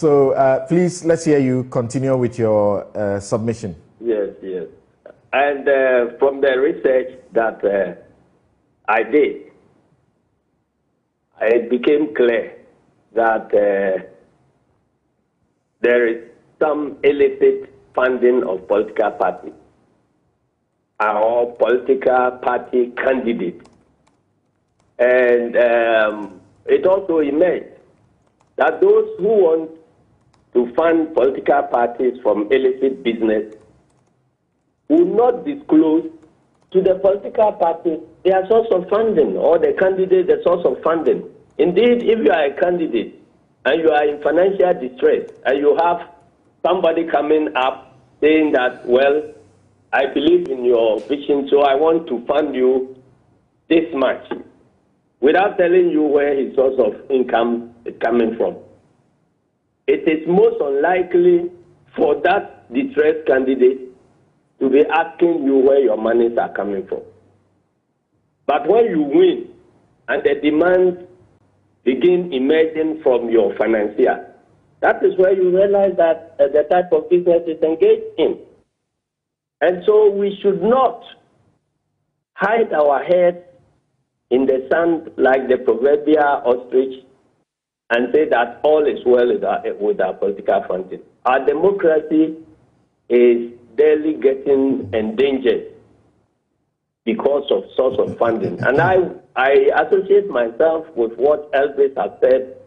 So please, let's hear you continue with your submission. Yes. And from the research that I did, it became clear that there is some illicit funding of political parties or political party candidates. And it also emerged that those who want to fund political parties from illicit business will not disclose to the political parties their source of funding or the candidate the source of funding. Indeed, if you are a candidate and you are in financial distress and you have somebody coming up saying that, well, I believe in your vision, so I want to fund you this much, without telling you where his source of income is coming from, it is most unlikely for that distressed candidate to be asking you where your monies are coming from. But when you win and the demands begin emerging from your financier, that is where you realize that the type of business is engaged in. And so we should not hide our heads in the sand like the proverbial ostrich and say that all is well with our political funding. Our democracy is daily getting endangered because of source of funding. And I associate myself with what Elvis has said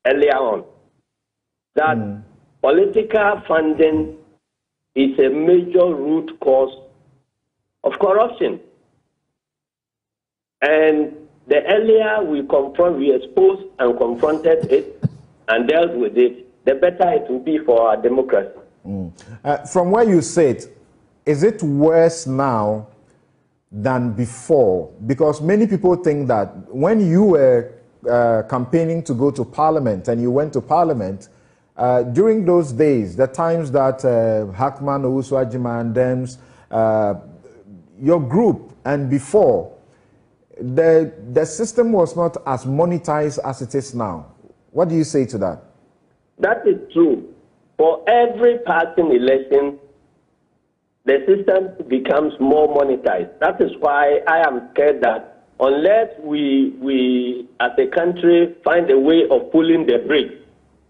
earlier on, that political funding is a major root cause of corruption. And the earlier we exposed and confronted it and dealt with it, the better it will be for our democracy. From where you sit, is it worse now than before? Because many people think that when you were campaigning to go to Parliament and you went to Parliament, during those days, the times that Hackman, Owusu-Ajima and Dems, your group and before, the system was not as monetized as it is now. What do you say to that? That is true. For every passing election, the system becomes more monetized. That is why I am scared that unless we as a country find a way of pulling the brakes,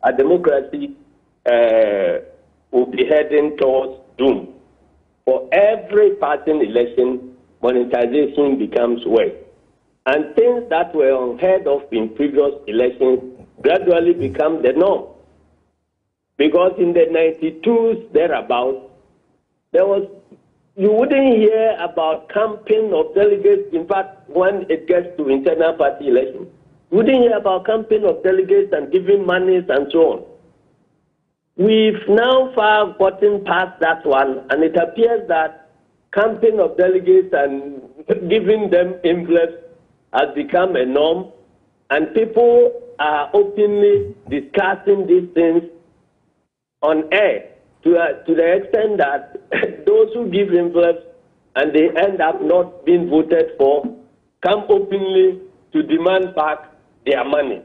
our democracy will be heading towards doom. For every passing election, monetization becomes worse. And things that were unheard of in previous elections gradually become the norm. Because in the 92s, thereabouts, you wouldn't hear about campaign of delegates. In fact, when it gets to internal party elections, you wouldn't hear about campaign of delegates and giving monies and so on. We've now far gotten past that one, and it appears that campaign of delegates and giving them envelopes has become a norm, and people are openly discussing these things on air to the extent that those who give envelopes and they end up not being voted for come openly to demand back their money.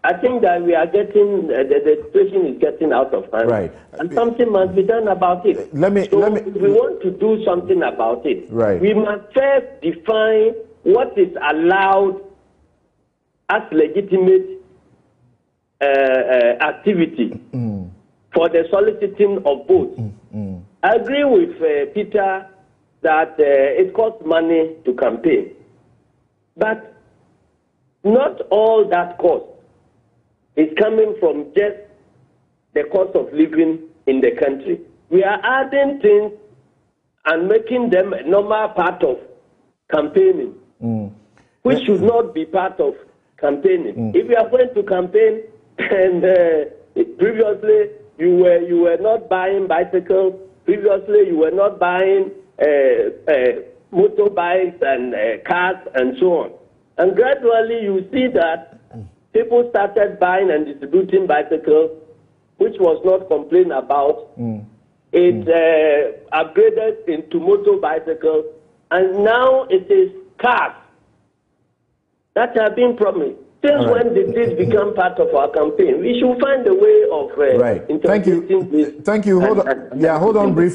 I think that we are getting, the situation is getting out of hand. Right. And something must be done about it. If we want to do something about it, we must first define what is allowed as legitimate activity for the soliciting of votes. I agree with Peter that it costs money to campaign. But not all that cost is coming from just the cost of living in the country. We are adding things and making them a normal part of campaigning, which should not be part of campaigning. If you are going to campaign and previously you were not buying bicycles, previously you were not buying motorbikes and cars and so on. And gradually you see that people started buying and distributing bicycles, which was not complained about. It upgraded into motorbicycles, and now it is cars that are being promised. Since when did this become part of our campaign? We should find a way of Right. Thank you. this. Thank you. Hold on briefly.